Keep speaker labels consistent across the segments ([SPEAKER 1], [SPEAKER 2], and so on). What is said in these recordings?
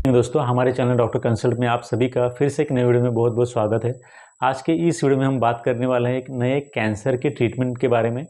[SPEAKER 1] दोस्तों, हमारे channel doctor consult में आप सभी का फिर से एक नए वीडियो में बहुत बहुत स्वागत है। आज के इस वीडियो में हम बात करने वाले हैं एक नए कैंसर के ट्रीटमेंट के बारे में।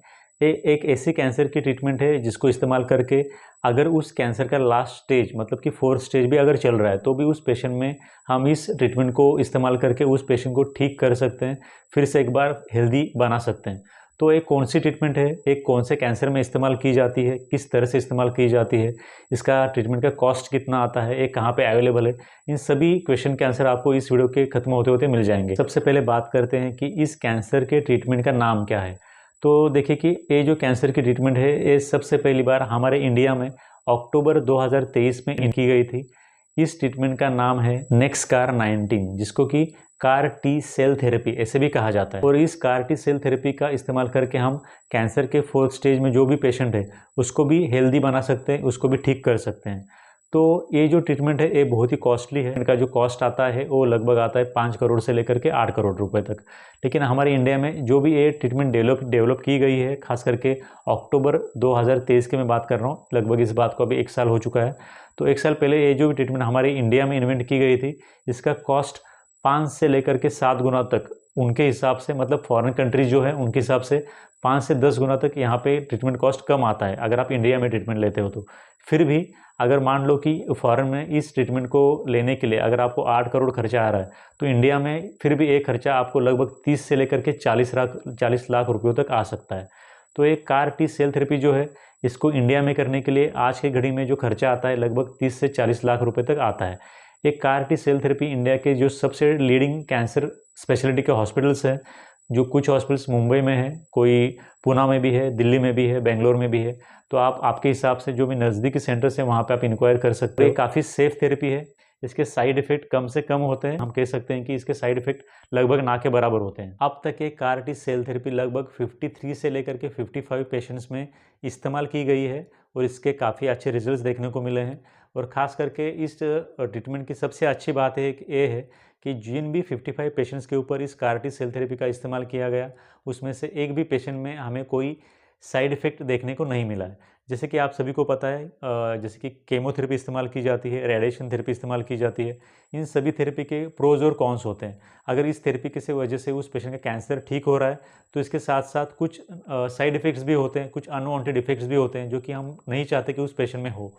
[SPEAKER 1] ये एक ऐसी कैंसर की ट्रीटमेंट है जिसको इस्तेमाल करके अगर उस कैंसर का लास्ट स्टेज मतलब कि फोर्थ स्टेज भी अगर चल रहा है तो भी उस पेशेंट में हम इस ट्रीटमेंट को इस्तेमाल करके उस पेशेंट को ठीक कर सकते हैं, फिर से एक बार हेल्दी बना सकते हैं। तो एक कौन सी ट्रीटमेंट है, एक कौन से कैंसर में इस्तेमाल की जाती है, किस तरह से इस्तेमाल की जाती है, इसका ट्रीटमेंट का कॉस्ट कितना आता है, ये कहाँ पे अवेलेबल है, इन सभी क्वेश्चन के आंसर आपको इस वीडियो के खत्म होते होते मिल जाएंगे। सबसे पहले बात करते हैं कि इस कैंसर के ट्रीटमेंट का नाम क्या है। तो देखिए कि ये जो कैंसर की ट्रीटमेंट है ये सबसे पहली बार हमारे इंडिया में अक्टूबर 2023 में की गई थी। इस ट्रीटमेंट का नाम है नेक्सकार 19, जिसको कि कार टी सेल थेरेपी ऐसे भी कहा जाता है। और इस कार टी सेल थेरेपी का इस्तेमाल करके हम कैंसर के फोर्थ स्टेज में जो भी पेशेंट है उसको भी हेल्दी बना सकते हैं, उसको भी ठीक कर सकते हैं। तो ये जो ट्रीटमेंट है ये बहुत ही कॉस्टली है। इनका जो कॉस्ट आता है वो लगभग आता है 5 करोड़ से लेकर के 8 करोड़ रुपए तक। लेकिन हमारे इंडिया में जो भी ये ट्रीटमेंट डेवलप की गई है, खास करके अक्टूबर 2023 की मैं बात कर रहा हूँ, लगभग इस बात को अभी 1 साल हो चुका है। तो 1 साल पहले ये जो भी ट्रीटमेंट हमारे इंडिया में इन्वेंट की गई थी, इसका कॉस्ट 5 से लेकर के 7 गुना तक उनके हिसाब से, मतलब फॉरेन कंट्रीज जो है उनके हिसाब से 5 से 10 गुना तक यहाँ पे ट्रीटमेंट कॉस्ट कम आता है अगर आप इंडिया में ट्रीटमेंट लेते हो तो। फिर भी अगर मान लो कि फॉरेन में इस ट्रीटमेंट को लेने के लिए अगर आपको 8 करोड़ खर्चा आ रहा है तो इंडिया में फिर भी एक खर्चा आपको लगभग 30 से लेकर के 40 लाख रुपयों तक आ सकता है। तो एक कार टी सेल थेरेपी जो है इसको इंडिया में करने के लिए आज की घड़ी में जो खर्चा आता है लगभग 30 से 40 लाख रुपए तक आता है। एक CAR T cell therapy India के जो सबसे लीडिंग कैंसर स्पेशलिटी के हॉस्पिटल्स हैं, जो कुछ हॉस्पिटल्स मुंबई में है, कोई पूना में भी है, दिल्ली में भी है, बेंगलोर में भी है। तो आप आपके हिसाब से जो भी नज़दीकी सेंटर्स है वहाँ पे आप इंक्वायर कर सकते हो। ये काफ़ी सेफ थेरेपी है, इसके साइड इफेक्ट कम से कम होते हैं। हम कह सकते हैं कि इसके साइड इफेक्ट लगभग ना के बराबर होते हैं। अब तक ये कार टी सेल थेरेपी लगभग 53 से लेकर के 55 पेशेंट्स में इस्तेमाल की गई है और इसके काफ़ी अच्छे रिजल्ट्स देखने को मिले हैं। और ख़ास करके इस ट्रीटमेंट की सबसे अच्छी बात है ये है कि जिन भी 55 पेशेंट्स के ऊपर इस कार टी सेल थेरेपी का इस्तेमाल किया गया उसमें से एक भी पेशेंट में हमें कोई साइड इफ़ेक्ट देखने को नहीं मिला है। जैसे कि आप सभी को पता है, जैसे कि केमोथेरेपी इस्तेमाल की जाती है, रेडिएशन थेरेपी इस्तेमाल की जाती है। इन सभी थेरेपी के प्रोज और कॉन्स होते हैं। अगर इस थेरेपी की वजह से उस पेशेंट का कैंसर ठीक हो रहा है तो इसके साथ साथ कुछ साइड इफ़ेक्ट्स भी होते हैं, कुछ अनवांटेड इफ़ेक्ट्स भी होते हैं जो कि हम नहीं चाहते कि उस पेशेंट में हो।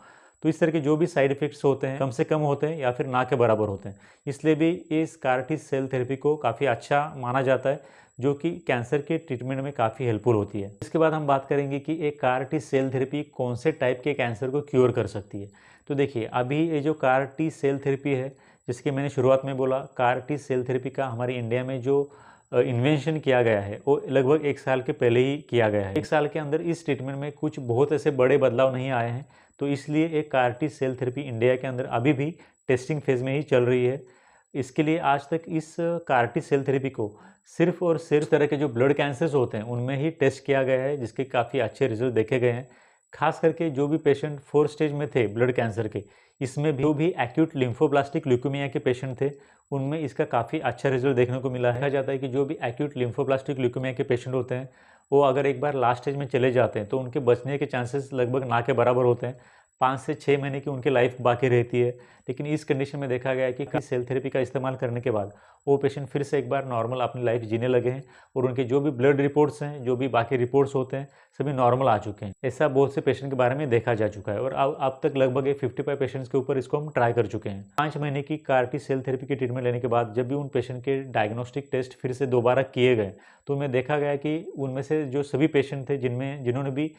[SPEAKER 1] तो इस तरह के जो भी साइड इफ़ेक्ट्स होते हैं कम से कम होते हैं या फिर ना के बराबर होते हैं। इसलिए भी इस कार टी सेल थेरेपी को काफ़ी अच्छा माना जाता है, जो कि कैंसर के ट्रीटमेंट में काफ़ी हेल्पफुल होती है। इसके बाद हम बात करेंगे कि एक कार टी सेल थेरेपी कौन से टाइप के कैंसर को क्योर कर सकती है। तो देखिए, अभी ये जो कार टी सेल थेरेपी है, जिसकी मैंने शुरुआत में बोला, कार टी सेल थेरेपी का हमारे इंडिया में जो इन्वेंशन किया गया है वो लगभग 1 साल के पहले ही किया गया है। 1 साल के अंदर इस ट्रीटमेंट में कुछ बहुत ऐसे बड़े बदलाव नहीं आए हैं। तो इसलिए एक CAR T cell therapy India के अंदर अभी भी टेस्टिंग फेज में ही चल रही है। इसके लिए आज तक इस कार टी सेल थेरेपी को सिर्फ और सिर्फ तरह के जो ब्लड कैंसर्स होते हैं उनमें ही टेस्ट किया गया है, जिसके काफ़ी अच्छे रिजल्ट देखे गए हैं। खास करके जो भी पेशेंट फोर्थ स्टेज में थे ब्लड कैंसर के, इसमें भी जो भी एक्यूट लिम्फोब्लास्टिक ल्यूकेमिया के पेशेंट थे उनमें इसका काफ़ी अच्छा रिजल्ट देखने को मिला है। कहा जाता है कि जो भी एक्यूट लिम्फोब्लास्टिक ल्यूकेमिया के पेशेंट होते हैं वो अगर एक बार लास्ट स्टेज में चले जाते हैं तो उनके बचने के चांसेस लगभग ना के बराबर होते हैं। 5 से 6 महीने की उनकी लाइफ बाकी रहती है। लेकिन इस कंडीशन में देखा गया है कि सेल थेरेपी का इस्तेमाल करने के बाद वो पेशेंट फिर से एक बार नॉर्मल अपनी लाइफ जीने लगे हैं और उनके जो भी ब्लड रिपोर्ट्स हैं, जो भी बाकी रिपोर्ट्स होते हैं, सभी नॉर्मल आ चुके हैं। ऐसा बहुत से पेशेंट के बारे में देखा जा चुका है और अब तक लगभग 55 पेशेंट्स के ऊपर इसको हम ट्राई कर चुके हैं। 5 महीने की कार टी सेल थेरेपी की ट्रीटमेंट लेने के बाद जब भी उन पेशेंट के डायग्नोस्टिक टेस्ट फिर से दोबारा किए गए तो उनमें देखा गया कि उनमें से जो सभी पेशेंट थे जिन्होंने भी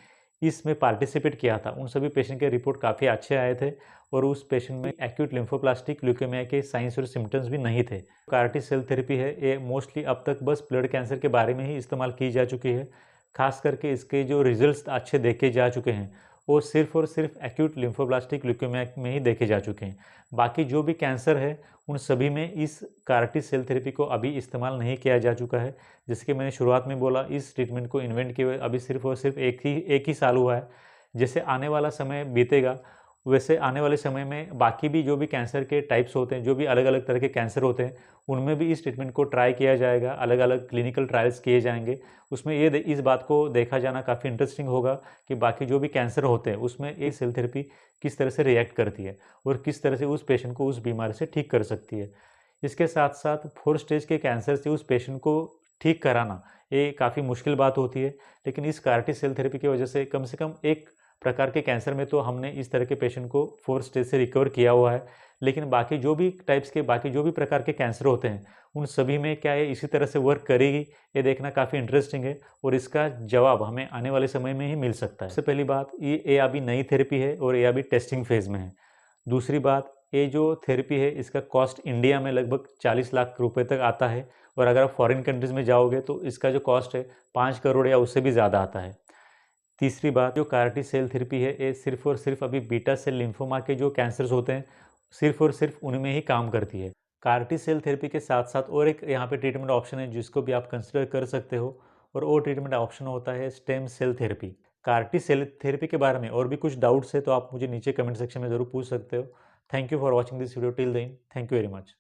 [SPEAKER 1] इसमें पार्टिसिपेट किया था उन सभी पेशेंट के रिपोर्ट काफ़ी अच्छे आए थे और उस पेशेंट में एक्यूट लिम्फोप्लास्टिक ल्यूकेमिया के साइंस और सिम्टम्स भी नहीं थे। कार टी सेल थेरेपी है ये मोस्टली अब तक बस ब्लड कैंसर के बारे में ही इस्तेमाल की जा चुकी है। खास करके इसके जो रिजल्ट्स अच्छे देखे जा चुके हैं वो सिर्फ और सिर्फ एक्यूट लिम्फोब्लास्टिक ल्यूकेमिया में ही देखे जा चुके हैं। बाकी जो भी कैंसर है उन सभी में इस कार टी सेल थेरेपी को अभी इस्तेमाल नहीं किया जा चुका है। जैसे कि मैंने शुरुआत में बोला, इस ट्रीटमेंट को इन्वेंट किए हुए अभी सिर्फ और सिर्फ एक ही साल हुआ है। जैसे आने वाला समय बीतेगा वैसे आने वाले समय में बाकी भी जो भी कैंसर के टाइप्स होते हैं, जो भी अलग-अलग तरह के कैंसर होते हैं, उनमें भी इस ट्रीटमेंट को ट्राई किया जाएगा, अलग-अलग क्लिनिकल ट्रायल्स किए जाएँगे। उसमें इस बात को देखा जाना काफ़ी इंटरेस्टिंग होगा कि बाकी जो भी कैंसर होते हैं, उसमें ये सेल थेरेपी किस तरह से रिएक्ट करती है और किस तरह से उस पेशेंट को उस बीमारी से ठीक कर सकती है। इसके साथ-साथ 4 स्टेज के कैंसर से उस पेशेंट को ठीक कराना, ये काफ़ी मुश्किल बात होती है, लेकिन इस CAR-T सेल थेरेपी की वजह से कम एक प्रकार के कैंसर में तो हमने इस तरह के पेशेंट को 4 स्टेज से रिकवर किया हुआ है। लेकिन बाकी जो भी टाइप्स के बाकी जो भी प्रकार के कैंसर होते हैं, उन सभी में क्या ये इसी तरह से वर्क करेगी, ये देखना काफ़ी इंटरेस्टिंग है और इसका जवाब हमें आने वाले समय में ही मिल सकता है। सबसे पहली बात, ये अभी नई थेरेपी है और ये अभी टेस्टिंग फेज़ में है। दूसरी बात, ये जो थेरेपी है इसका कॉस्ट इंडिया में लगभग 40 लाख रुपए तक आता है और अगर आप फॉरेन कंट्रीज़ में जाओगे तो इसका जो कॉस्ट है 5 करोड़ या उससे भी ज़्यादा आता है। तीसरी बात, जो CAR-T सेल थेरेपी है ये सिर्फ़ और सिर्फ़ अभी बीटा सेल लिम्फोमा के जो कैंसर्स होते हैं, सिर्फ़ और सिर्फ़ उनमें ही काम करती है। CAR-T सेल थेरेपी के साथ-साथ और एक यहाँ पे ट्रीटमेंट ऑप्शन है जिसको भी आप कंसिडर कर सकते हो और वो ट्रीटमेंट ऑप्शन होता है stem cell therapy. CAR-T cell therapy के बारे में और भी कुछ डाउट्स है तो आप मुझे नीचे कमेंट सेक्शन में ज़रूर पूछ सकते हो। Thank you for watching this video till then. Thank you very much.